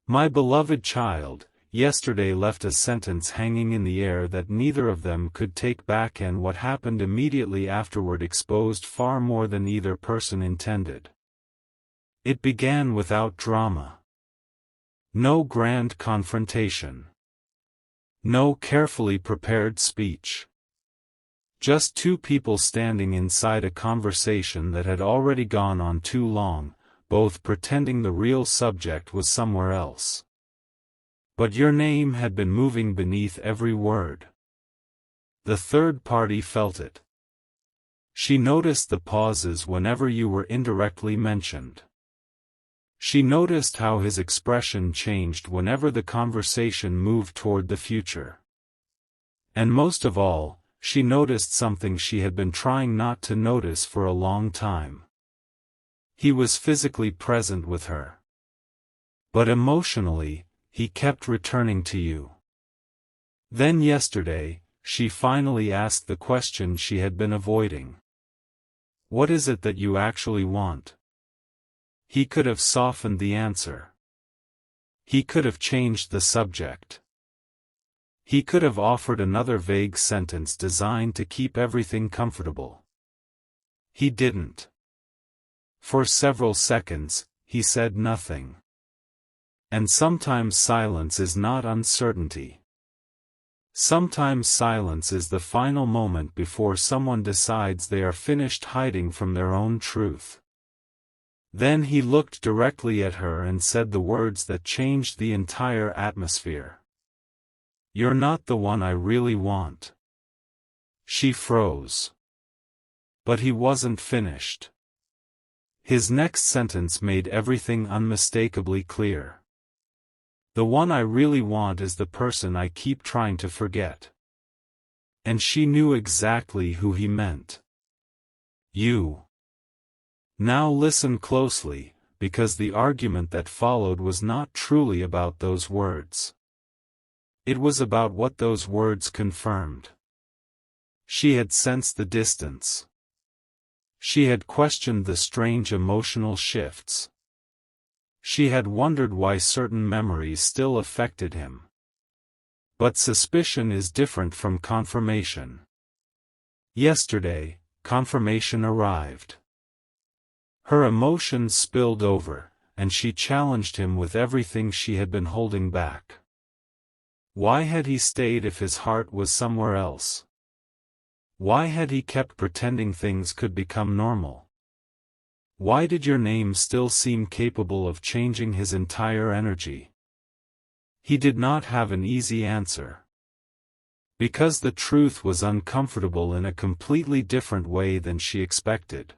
My beloved child, yesterday left a sentence hanging in the air that neither of them could take back, and what happened immediately afterward exposed far more than either person intended. It began without drama. No grand confrontation. No carefully prepared speech. Just two people standing inside a conversation that had already gone on too long, both pretending the real subject was somewhere else. But your name had been moving beneath every word. The third party felt it. She noticed the pauses whenever you were indirectly mentioned. She noticed how his expression changed whenever the conversation moved toward the future. And most of all, she noticed something she had been trying not to notice for a long time. He was physically present with her. But emotionally, he kept returning to you. Then yesterday, she finally asked the question she had been avoiding. What is it that you actually want? He could have softened the answer. He could have changed the subject. He could have offered another vague sentence designed to keep everything comfortable. He didn't. For several seconds, he said nothing. And sometimes silence is not uncertainty. Sometimes silence is the final moment before someone decides they are finished hiding from their own truth. Then he looked directly at her and said the words that changed the entire atmosphere. You're not the one I really want. She froze. But he wasn't finished. His next sentence made everything unmistakably clear. The one I really want is the person I keep trying to forget. And she knew exactly who he meant. You. Now listen closely, because the argument that followed was not truly about those words. It was about what those words confirmed. She had sensed the distance. She had questioned the strange emotional shifts. She had wondered why certain memories still affected him. But suspicion is different from confirmation. Yesterday, confirmation arrived. Her emotions spilled over, and she challenged him with everything she had been holding back. Why had he stayed if his heart was somewhere else? Why had he kept pretending things could become normal? Why did your name still seem capable of changing his entire energy? He did not have an easy answer. Because the truth was uncomfortable in a completely different way than she expected.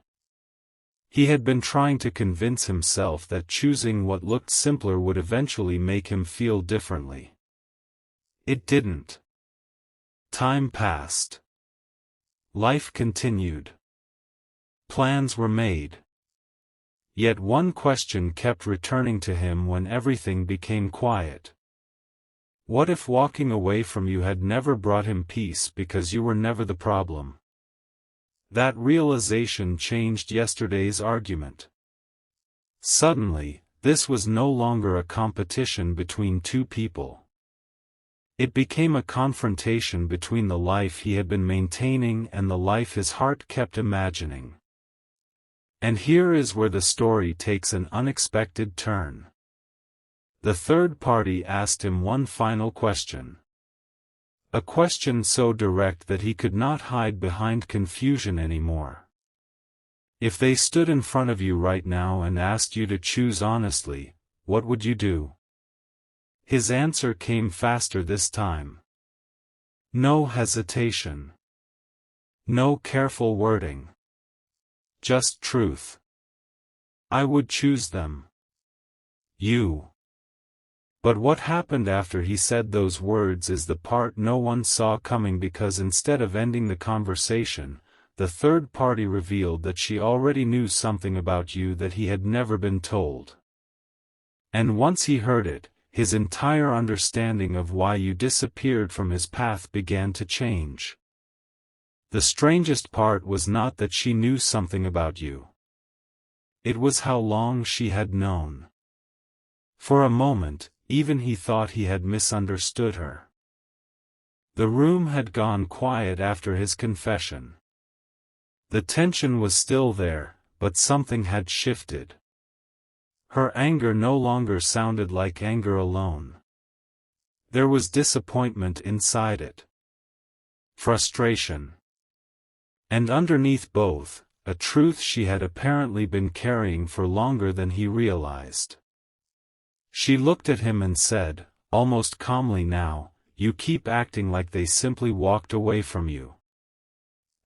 He had been trying to convince himself that choosing what looked simpler would eventually make him feel differently. It didn't. Time passed. Life continued. Plans were made. Yet one question kept returning to him when everything became quiet. What if walking away from you had never brought him peace because you were never the problem? That realization changed yesterday's argument. Suddenly, this was no longer a competition between two people. It became a confrontation between the life he had been maintaining and the life his heart kept imagining. And here is where the story takes an unexpected turn. The third party asked him one final question. A question so direct that he could not hide behind confusion anymore. If they stood in front of you right now and asked you to choose honestly, what would you do? His answer came faster this time. No hesitation. No careful wording. Just truth. I would choose them. You. But what happened after he said those words is the part no one saw coming, because instead of ending the conversation, the third party revealed that she already knew something about you that he had never been told. And once he heard it, his entire understanding of why you disappeared from his path began to change. The strangest part was not that she knew something about you. It was how long she had known. For a moment, even he thought he had misunderstood her. The room had gone quiet after his confession. The tension was still there, but something had shifted. Her anger no longer sounded like anger alone. There was disappointment inside it. Frustration. And underneath both, a truth she had apparently been carrying for longer than he realized. She looked at him and said, almost calmly now, "You keep acting like they simply walked away from you."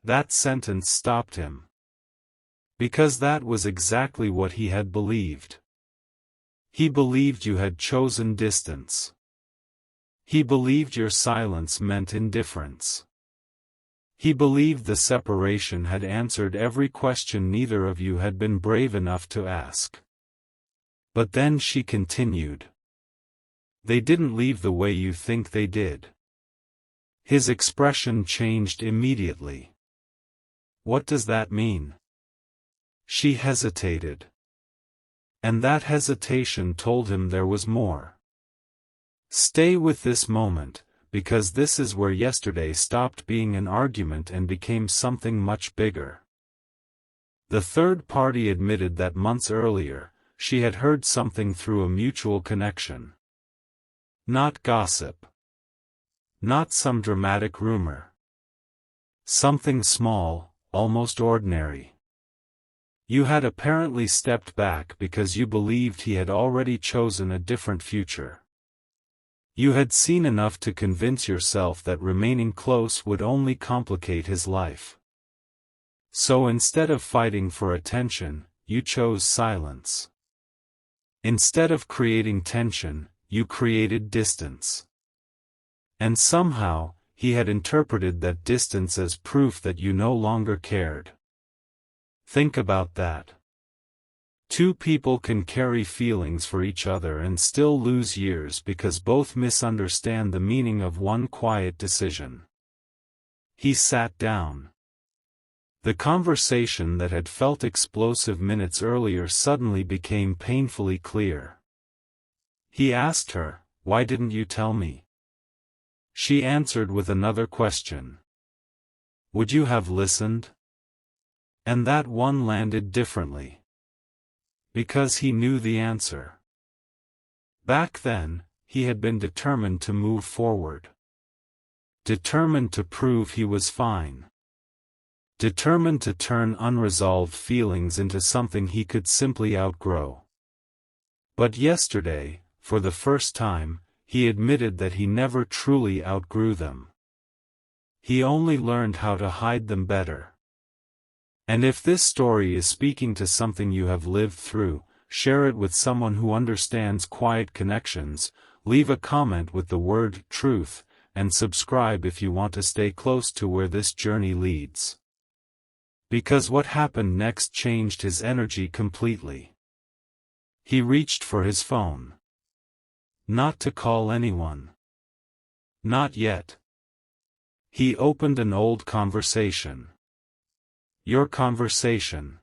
That sentence stopped him. Because that was exactly what he had believed. He believed you had chosen distance. He believed your silence meant indifference. He believed the separation had answered every question neither of you had been brave enough to ask. But then she continued. They didn't leave the way you think they did. His expression changed immediately. What does that mean? She hesitated. And that hesitation told him there was more. Stay with this moment, because this is where yesterday stopped being an argument and became something much bigger. The third party admitted that months earlier, she had heard something through a mutual connection. Not gossip. Not some dramatic rumor. Something small, almost ordinary. You had apparently stepped back because you believed he had already chosen a different future. You had seen enough to convince yourself that remaining close would only complicate his life. So instead of fighting for attention, you chose silence. Instead of creating tension, you created distance. And somehow, he had interpreted that distance as proof that you no longer cared. Think about that. Two people can carry feelings for each other and still lose years because both misunderstand the meaning of one quiet decision. He sat down. The conversation that had felt explosive minutes earlier suddenly became painfully clear. He asked her, "Why didn't you tell me?" She answered with another question. "Would you have listened?" And that one landed differently. Because he knew the answer. Back then, he had been determined to move forward. Determined to prove he was fine. Determined to turn unresolved feelings into something he could simply outgrow. But yesterday, for the first time, he admitted that he never truly outgrew them. He only learned how to hide them better. And if this story is speaking to something you have lived through, share it with someone who understands quiet connections, leave a comment with the word truth, and subscribe if you want to stay close to where this journey leads. Because what happened next changed his energy completely. He reached for his phone. Not to call anyone. Not yet. He opened an old conversation. Your conversation.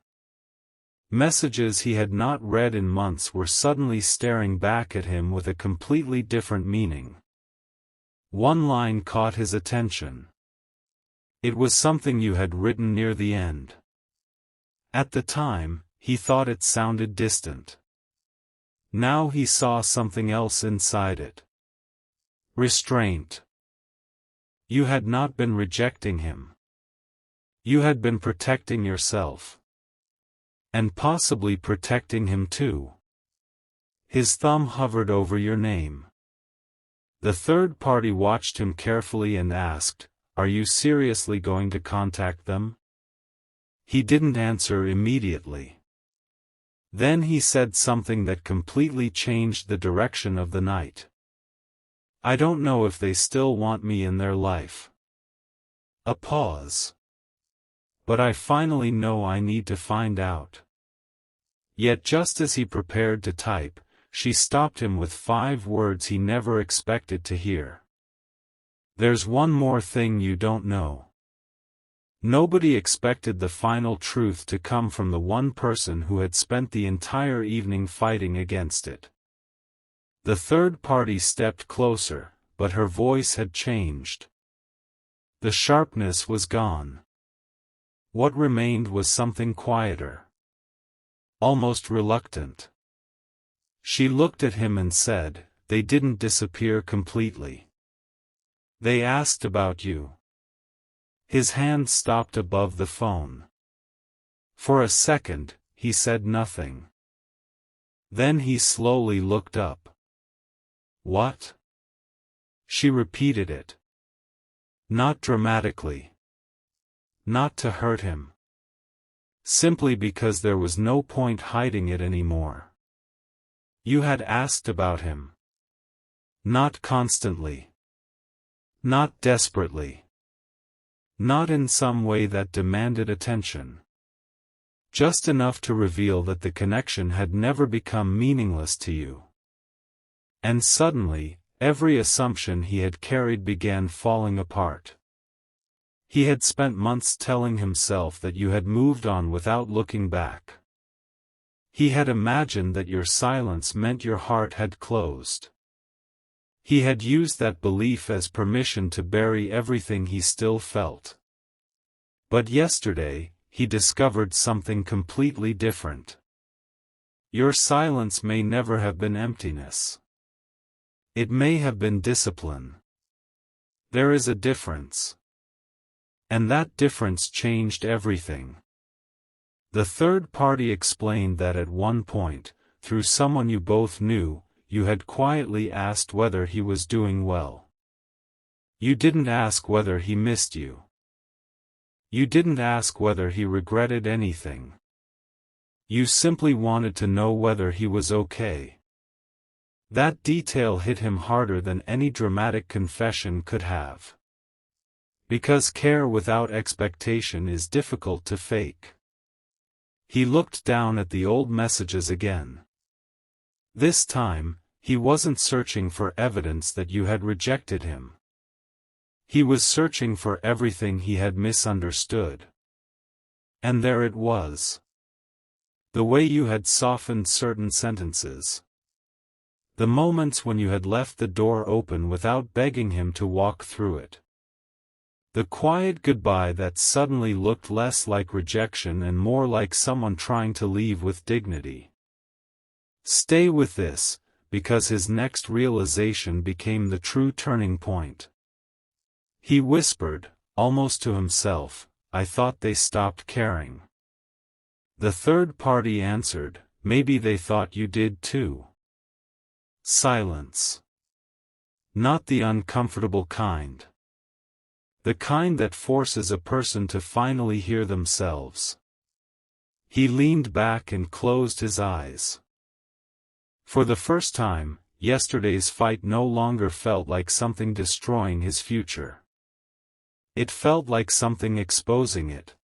Messages he had not read in months were suddenly staring back at him with a completely different meaning. One line caught his attention. It was something you had written near the end. At the time, he thought it sounded distant. Now he saw something else inside it. Restraint. You had not been rejecting him. You had been protecting yourself. And possibly protecting him too. His thumb hovered over your name. The third party watched him carefully and asked, "Are you seriously going to contact them?" He didn't answer immediately. Then he said something that completely changed the direction of the night. "I don't know if they still want me in their life." A pause. "But I finally know I need to find out." Yet just as he prepared to type, she stopped him with 5 words he never expected to hear. "There's one more thing you don't know." Nobody expected the final truth to come from the one person who had spent the entire evening fighting against it. The third party stepped closer, but her voice had changed. The sharpness was gone. What remained was something quieter. Almost reluctant. She looked at him and said, "They didn't disappear completely. They asked about you." His hand stopped above the phone. For a second, he said nothing. Then he slowly looked up. "What?" She repeated it. Not dramatically. Not to hurt him. Simply because there was no point hiding it anymore. "You had asked about him." Not constantly. Not desperately. Not in some way that demanded attention. Just enough to reveal that the connection had never become meaningless to you. And suddenly, every assumption he had carried began falling apart. He had spent months telling himself that you had moved on without looking back. He had imagined that your silence meant your heart had closed. He had used that belief as permission to bury everything he still felt. But yesterday, he discovered something completely different. Your silence may never have been emptiness. It may have been discipline. There is a difference. And that difference changed everything. The third party explained that at one point, through someone you both knew, you had quietly asked whether he was doing well. You didn't ask whether he missed you. You didn't ask whether he regretted anything. You simply wanted to know whether he was okay. That detail hit him harder than any dramatic confession could have. Because care without expectation is difficult to fake. He looked down at the old messages again. This time, he wasn't searching for evidence that you had rejected him. He was searching for everything he had misunderstood. And there it was. The way you had softened certain sentences. The moments when you had left the door open without begging him to walk through it. The quiet goodbye that suddenly looked less like rejection and more like someone trying to leave with dignity. Stay with this, because his next realization became the true turning point. He whispered, almost to himself, "I thought they stopped caring." The third party answered, "Maybe they thought you did too." Silence. Not the uncomfortable kind. The kind that forces a person to finally hear themselves. He leaned back and closed his eyes. For the first time, yesterday's fight no longer felt like something destroying his future. It felt like something exposing it.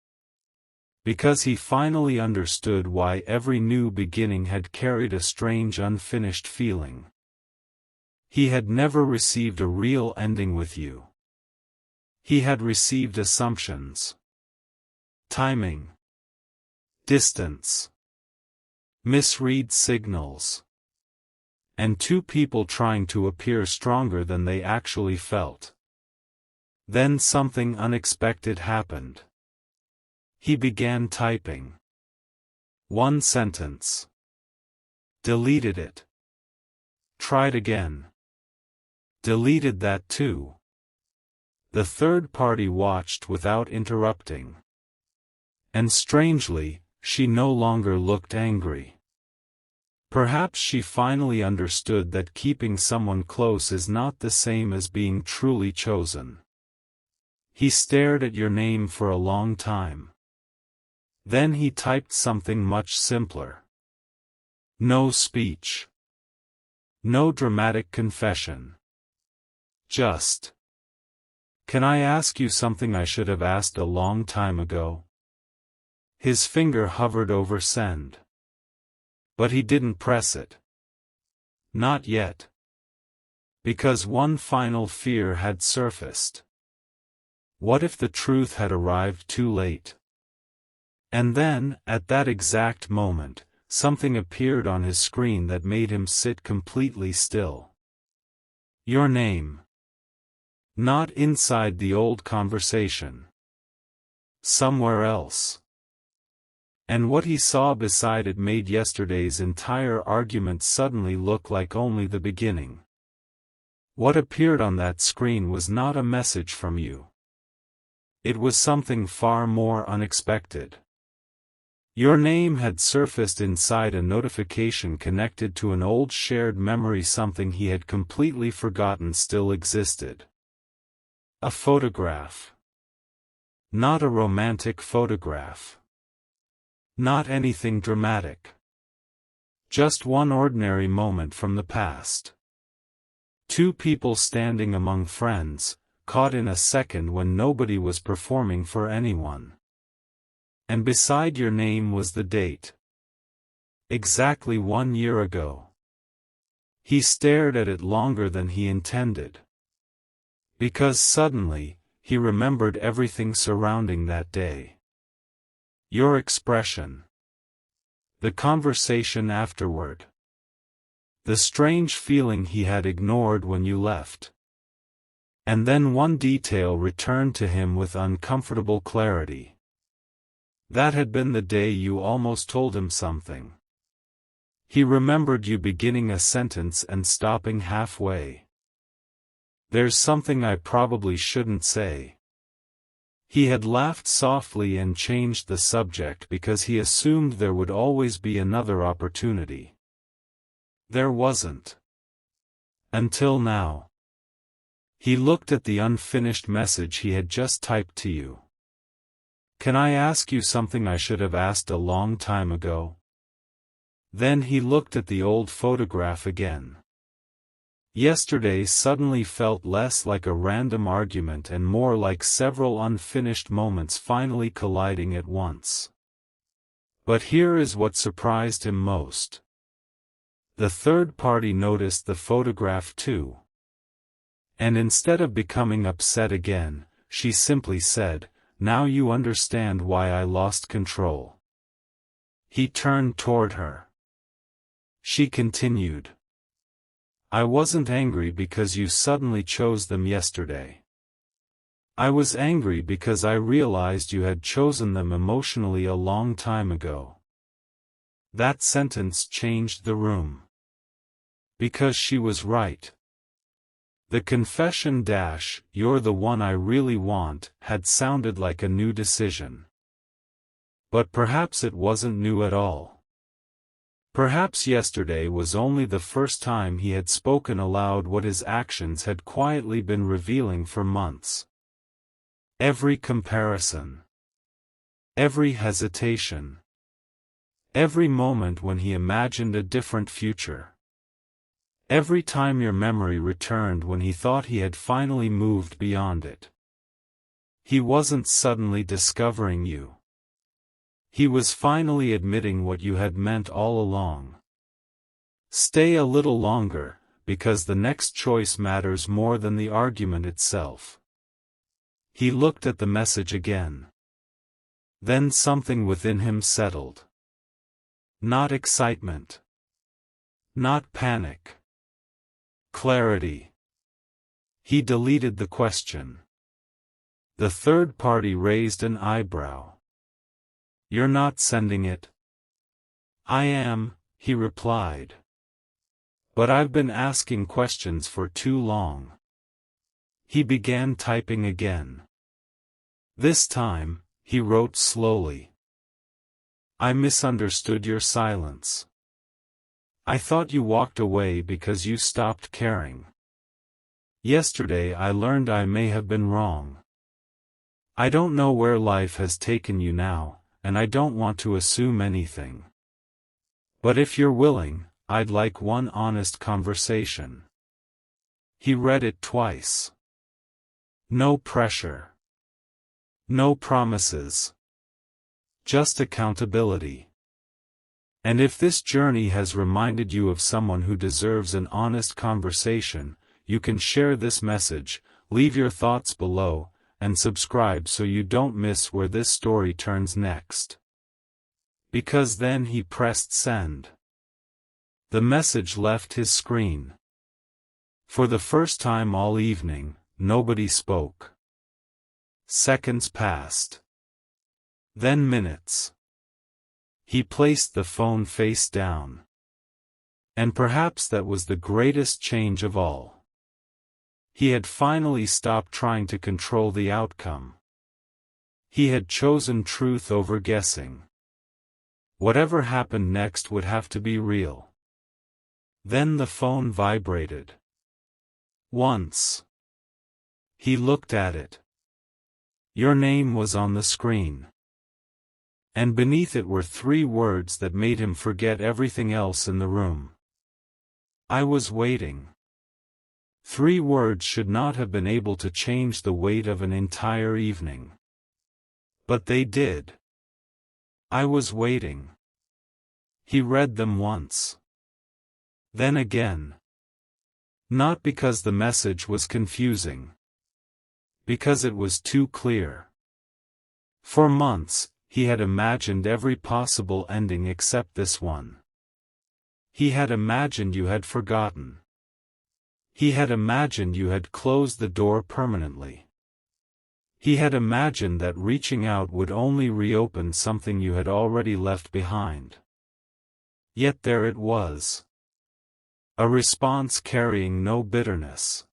Because he finally understood why every new beginning had carried a strange unfinished feeling. He had never received a real ending with you. He had received assumptions. Timing. Distance. Misread signals. And two people trying to appear stronger than they actually felt. Then something unexpected happened. He began typing. One sentence. Deleted it. Tried again. Deleted that too. The third party watched without interrupting. And strangely, she no longer looked angry. Perhaps she finally understood that keeping someone close is not the same as being truly chosen. He stared at your name for a long time. Then he typed something much simpler. No speech. No dramatic confession. Just. Can I ask you something I should have asked a long time ago? His finger hovered over send. But he didn't press it. Not yet. Because one final fear had surfaced. What if the truth had arrived too late? And then, at that exact moment, something appeared on his screen that made him sit completely still. Your name. Not inside the old conversation. Somewhere else. And what he saw beside it made yesterday's entire argument suddenly look like only the beginning. What appeared on that screen was not a message from you. It was something far more unexpected. Your name had surfaced inside a notification connected to an old shared memory, something he had completely forgotten still existed. A photograph. Not a romantic photograph. Not anything dramatic. Just one ordinary moment from the past. Two people standing among friends, caught in a second when nobody was performing for anyone. And beside your name was the date. Exactly 1 year ago. He stared at it longer than he intended. Because suddenly, he remembered everything surrounding that day. Your expression. The conversation afterward. The strange feeling he had ignored when you left. And then one detail returned to him with uncomfortable clarity. That had been the day you almost told him something. He remembered you beginning a sentence and stopping halfway. There's something I probably shouldn't say. He had laughed softly and changed the subject because he assumed there would always be another opportunity. There wasn't. Until now. He looked at the unfinished message he had just typed to you. Can I ask you something I should have asked a long time ago? Then he looked at the old photograph again. Yesterday suddenly felt less like a random argument and more like several unfinished moments finally colliding at once. But here is what surprised him most. The third party noticed the photograph too. And instead of becoming upset again, she simply said, "Now you understand why I lost control." He turned toward her. She continued. I wasn't angry because you suddenly chose them yesterday. I was angry because I realized you had chosen them emotionally a long time ago. That sentence changed the room. Because she was right. The confession - "You're the one I really want" had sounded like a new decision. But perhaps it wasn't new at all. Perhaps yesterday was only the first time he had spoken aloud what his actions had quietly been revealing for months. Every comparison. Every hesitation. Every moment when he imagined a different future. Every time your memory returned when he thought he had finally moved beyond it. He wasn't suddenly discovering you. He was finally admitting what you had meant all along. Stay a little longer, because the next choice matters more than the argument itself. He looked at the message again. Then something within him settled. Not excitement. Not panic. Clarity. He deleted the question. The third party raised an eyebrow. You're not sending it? I am, he replied. But I've been asking questions for too long. He began typing again. This time, he wrote slowly. I misunderstood your silence. I thought you walked away because you stopped caring. Yesterday I learned I may have been wrong. I don't know where life has taken you now, and I don't want to assume anything. But if you're willing, I'd like one honest conversation. He read it twice. No pressure. No promises. Just accountability. And if this journey has reminded you of someone who deserves an honest conversation, you can share this message, leave your thoughts below, and subscribe so you don't miss where this story turns next. Because then he pressed send. The message left his screen. For the first time all evening, nobody spoke. Seconds passed. Then minutes. He placed the phone face down. And perhaps that was the greatest change of all. He had finally stopped trying to control the outcome. He had chosen truth over guessing. Whatever happened next would have to be real. Then the phone vibrated. Once. He looked at it. Your name was on the screen. And beneath it were 3 words that made him forget everything else in the room. I was waiting. 3 words should not have been able to change the weight of an entire evening. But they did. I was waiting. He read them once. Then again. Not because the message was confusing. Because it was too clear. For months, he had imagined every possible ending except this one. He had imagined you had forgotten. He had imagined you had closed the door permanently. He had imagined that reaching out would only reopen something you had already left behind. Yet there it was. A response carrying no bitterness.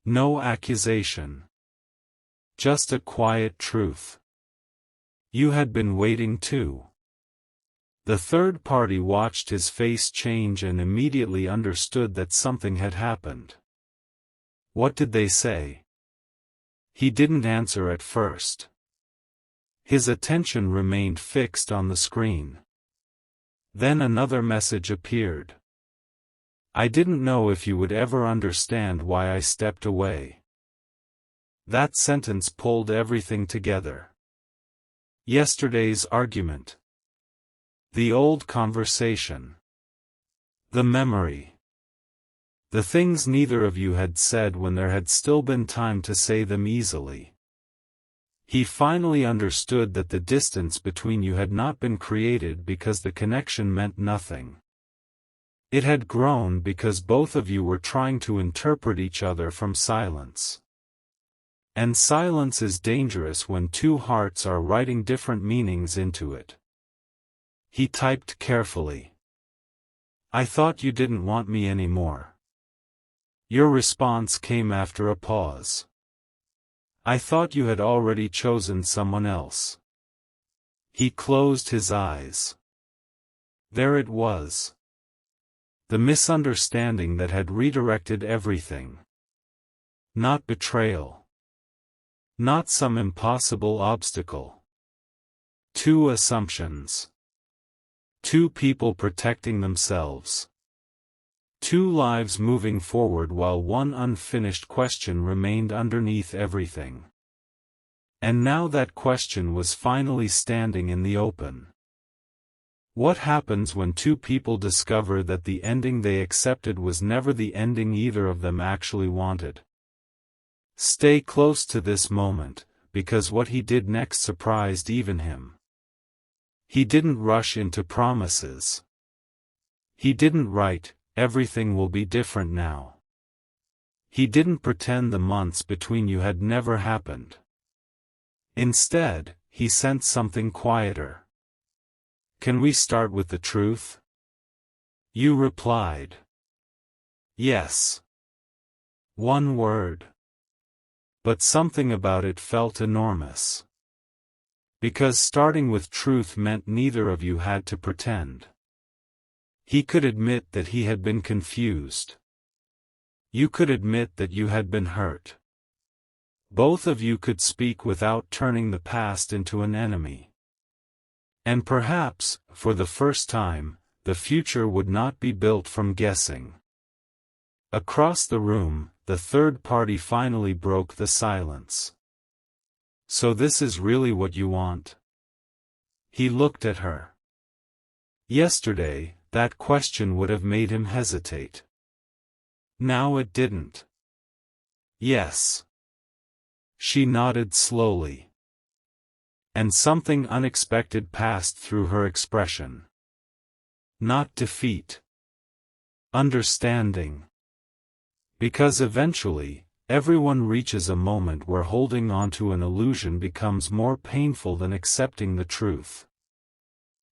No accusation. Just a quiet truth. You had been waiting too. The third party watched his face change and immediately understood that something had happened. What did they say? He didn't answer at first. His attention remained fixed on the screen. Then another message appeared. I didn't know if you would ever understand why I stepped away. That sentence pulled everything together. Yesterday's argument. The old conversation. The memory. The things neither of you had said when there had still been time to say them easily. He finally understood that the distance between you had not been created because the connection meant nothing. It had grown because both of you were trying to interpret each other from silence. And silence is dangerous when 2 hearts are writing different meanings into it. He typed carefully. I thought you didn't want me anymore. Your response came after a pause. I thought you had already chosen someone else. He closed his eyes. There it was. The misunderstanding that had redirected everything. Not betrayal. Not some impossible obstacle. 2 assumptions. 2 people protecting themselves. 2 lives moving forward while one unfinished question remained underneath everything. And now that question was finally standing in the open. What happens when 2 people discover that the ending they accepted was never the ending either of them actually wanted? Stay close to this moment, because what he did next surprised even him. He didn't rush into promises. He didn't write, everything will be different now. He didn't pretend the months between you had never happened. Instead, he sent something quieter. Can we start with the truth? You replied. Yes. 1 word. But something about it felt enormous. Because starting with truth meant neither of you had to pretend. He could admit that he had been confused. You could admit that you had been hurt. Both of you could speak without turning the past into an enemy. And perhaps, for the first time, the future would not be built from guessing. Across the room, the third party finally broke the silence. So this is really what you want? He looked at her. Yesterday, that question would have made him hesitate. Now it didn't. Yes. She nodded slowly. And something unexpected passed through her expression. Not defeat. Understanding. Because eventually, everyone reaches a moment where holding on to an illusion becomes more painful than accepting the truth.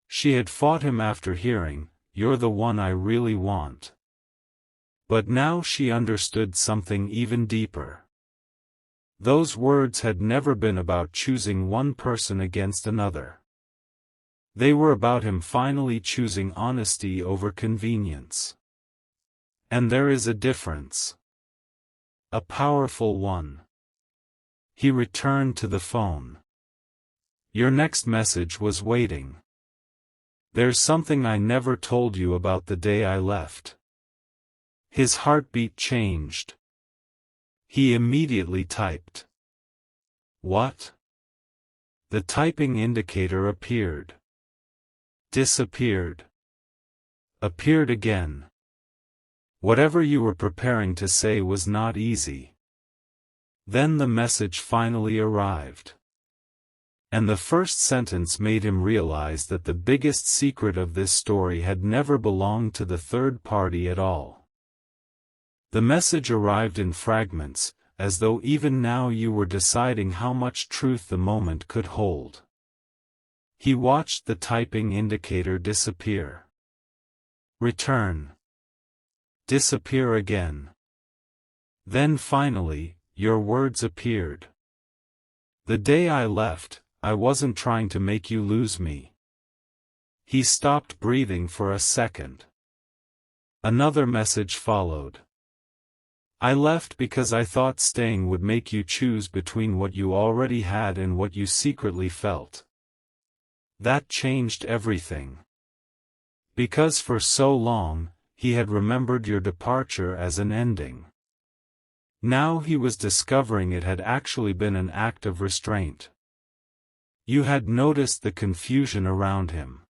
She had fought him after hearing, "You're the one I really want." But now she understood something even deeper. Those words had never been about choosing one person against another. They were about him finally choosing honesty over convenience. And there is a difference. A powerful one. He returned to the phone. "Your next message was waiting. There's something I never told you about the day I left." His heartbeat changed. He immediately typed. "What?" The typing indicator appeared. Disappeared. Appeared again. Whatever you were preparing to say was not easy. Then the message finally arrived. And the first sentence made him realize that the biggest secret of this story had never belonged to the third party at all. The message arrived in fragments, as though even now you were deciding how much truth the moment could hold. He watched the typing indicator disappear. Return. Disappear again. Then finally, your words appeared. "The day I left, I wasn't trying to make you lose me." He stopped breathing for a second. Another message followed. "I left because I thought staying would make you choose between what you already had and what you secretly felt. That changed everything. Because for so long, he had remembered your departure as an ending. Now he was discovering it had actually been an act of restraint. You had noticed the confusion around him.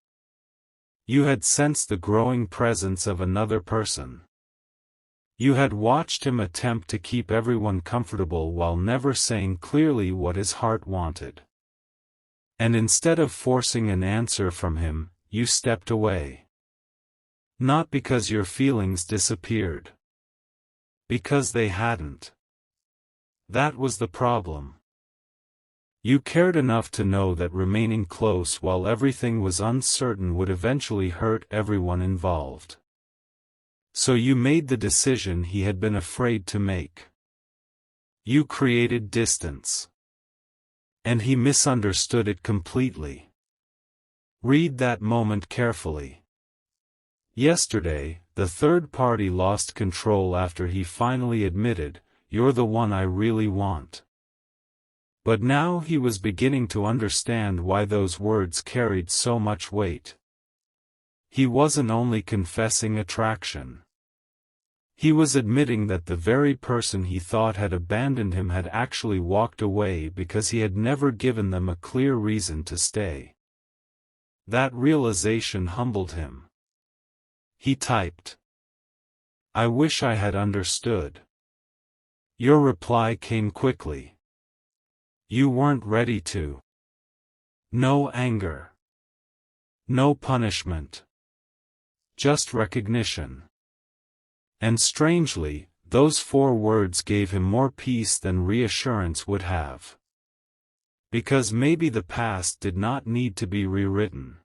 You had sensed the growing presence of another person. You had watched him attempt to keep everyone comfortable while never saying clearly what his heart wanted. And instead of forcing an answer from him, you stepped away. Not because your feelings disappeared. Because they hadn't. That was the problem. You cared enough to know that remaining close while everything was uncertain would eventually hurt everyone involved. So you made the decision he had been afraid to make. You created distance. And he misunderstood it completely. Read that moment carefully. Yesterday, the third party lost control after he finally admitted, "You're the one I really want." But now he was beginning to understand why those words carried so much weight. He wasn't only confessing attraction. He was admitting that the very person he thought had abandoned him had actually walked away because he had never given them a clear reason to stay. That realization humbled him. He typed. "I wish I had understood." Your reply came quickly. You weren't ready to. No anger. No punishment. Just recognition. And strangely, those 4 words gave him more peace than reassurance would have. Because maybe the past did not need to be rewritten.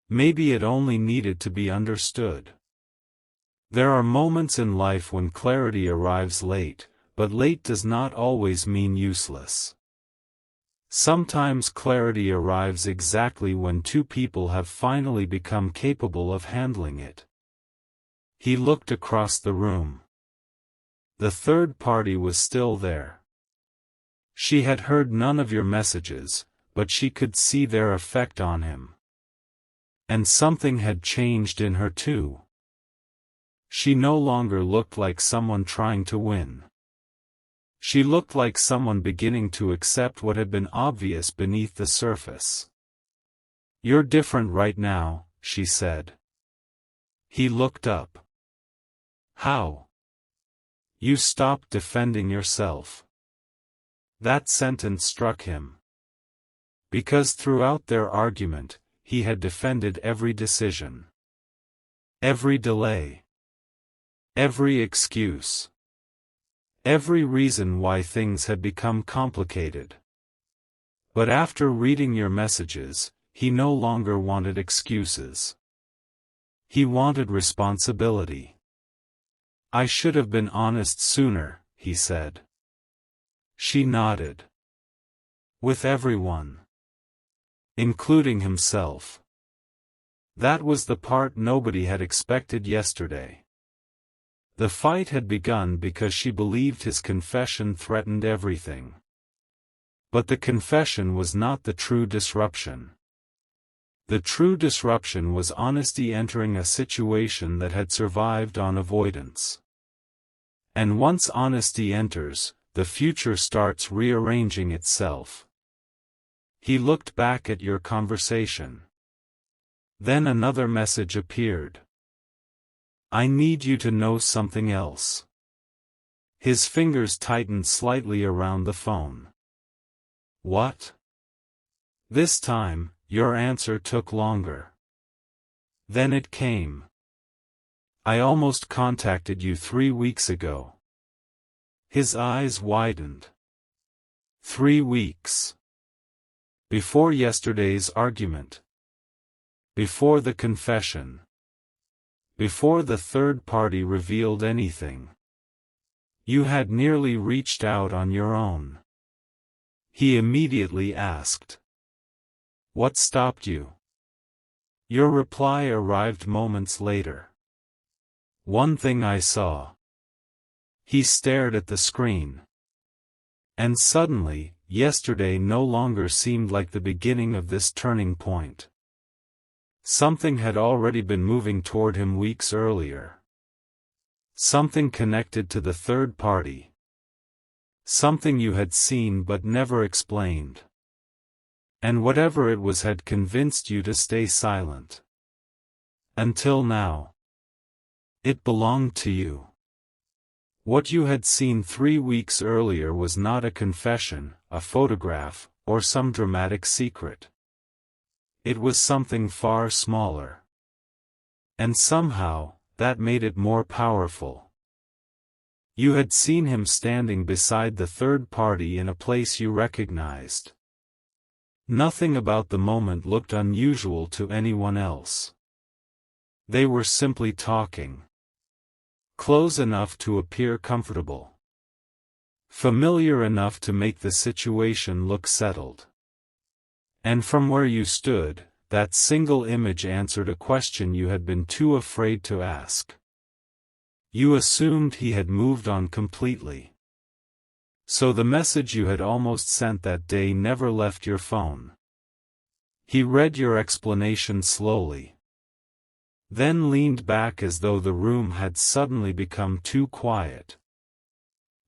Maybe it only needed to be understood. There are moments in life when clarity arrives late, but late does not always mean useless. Sometimes clarity arrives exactly when 2 people have finally become capable of handling it. He looked across the room. The third party was still there. She had heard none of your messages, but she could see their effect on him. And something had changed in her too. She no longer looked like someone trying to win. She looked like someone beginning to accept what had been obvious beneath the surface. "You're different right now," she said. He looked up. "How?" "You stopped defending yourself." That sentence struck him. Because throughout their argument, he had defended every decision. Every delay. Every excuse. Every reason why things had become complicated. But after reading your messages, he no longer wanted excuses. He wanted responsibility. "I should have been honest sooner," he said. She nodded. With everyone. Including himself. That was the part nobody had expected yesterday. The fight had begun because she believed his confession threatened everything. But the confession was not the true disruption. The true disruption was honesty entering a situation that had survived on avoidance. And once honesty enters, the future starts rearranging itself. He looked back at your conversation. Then another message appeared. "I need you to know something else." His fingers tightened slightly around the phone. "What?" This time, your answer took longer. Then it came. "I almost contacted you 3 weeks ago." His eyes widened. 3 weeks. Before yesterday's argument. Before the confession. Before the third party revealed anything. You had nearly reached out on your own. He immediately asked. "What stopped you?" Your reply arrived moments later. "One thing I saw." He stared at the screen. And suddenly, yesterday no longer seemed like the beginning of this turning point. Something had already been moving toward him weeks earlier. Something connected to the third party. Something you had seen but never explained. And whatever it was had convinced you to stay silent. Until now. It belonged to you. What you had seen 3 weeks earlier was not a confession, a photograph, or some dramatic secret. It was something far smaller. And somehow, that made it more powerful. You had seen him standing beside the third party in a place you recognized. Nothing about the moment looked unusual to anyone else. They were simply talking. Close enough to appear comfortable. Familiar enough to make the situation look settled. And from where you stood, that single image answered a question you had been too afraid to ask. You assumed he had moved on completely. So the message you had almost sent that day never left your phone. He read your explanation slowly. Then leaned back as though the room had suddenly become too quiet.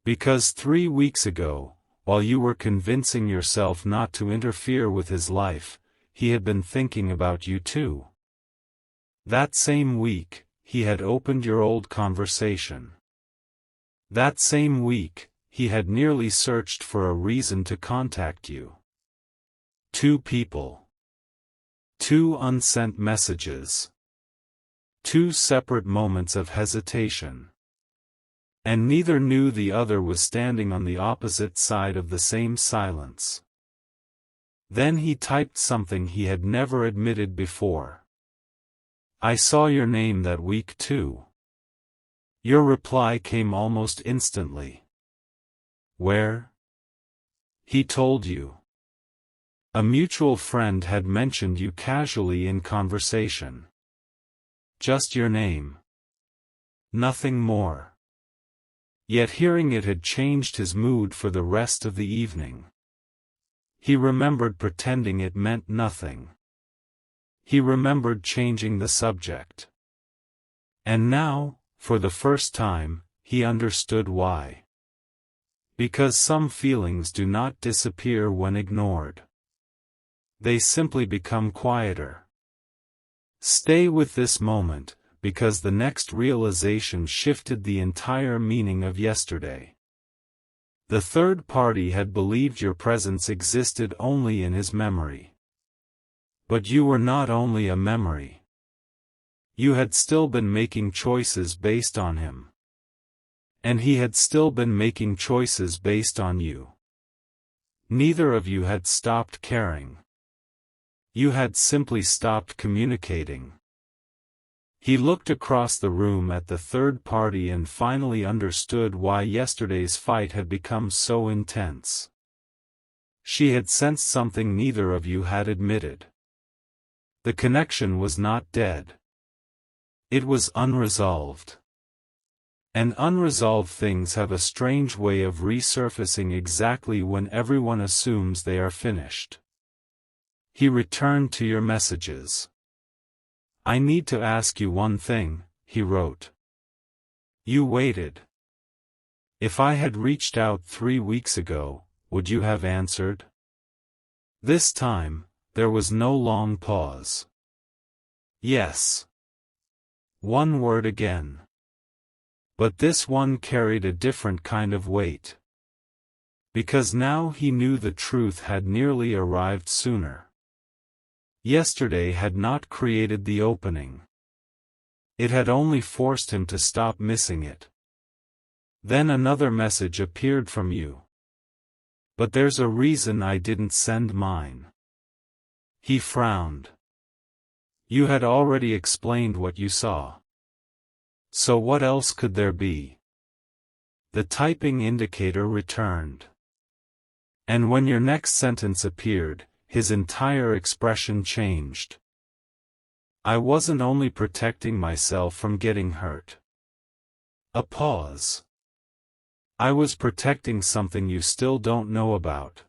Because 3 weeks ago, while you were convincing yourself not to interfere with his life, he had been thinking about you too. That same week, he had opened your old conversation. That same week, he had nearly searched for a reason to contact you. 2 people. 2 unsent messages. 2 separate moments of hesitation. And neither knew the other was standing on the opposite side of the same silence. Then he typed something he had never admitted before. "I saw your name that week too." Your reply came almost instantly. "Where?" He told you. A mutual friend had mentioned you casually in conversation. Just your name. Nothing more. Yet hearing it had changed his mood for the rest of the evening. He remembered pretending it meant nothing. He remembered changing the subject. And now, for the first time, he understood why. Because some feelings do not disappear when ignored. They simply become quieter. Stay with this moment, because the next realization shifted the entire meaning of yesterday. The third party had believed your presence existed only in his memory. But you were not only a memory. You had still been making choices based on him. And he had still been making choices based on you. Neither of you had stopped caring. You had simply stopped communicating. He looked across the room at the third party and finally understood why yesterday's fight had become so intense. She had sensed something neither of you had admitted. The connection was not dead. It was unresolved. And unresolved things have a strange way of resurfacing exactly when everyone assumes they are finished. He returned to your messages. I need to ask you one thing, he wrote. You waited. If I had reached out 3 weeks ago, would you have answered? This time, there was no long pause. Yes. One word again. But this one carried a different kind of weight. Because now he knew the truth had nearly arrived sooner. Yesterday had not created the opening. It had only forced him to stop missing it. Then another message appeared from you. But there's a reason I didn't send mine. He frowned. You had already explained what you saw. So what else could there be? The typing indicator returned. And when your next sentence appeared, his entire expression changed. I wasn't only protecting myself from getting hurt. A pause. I was protecting something you still don't know about.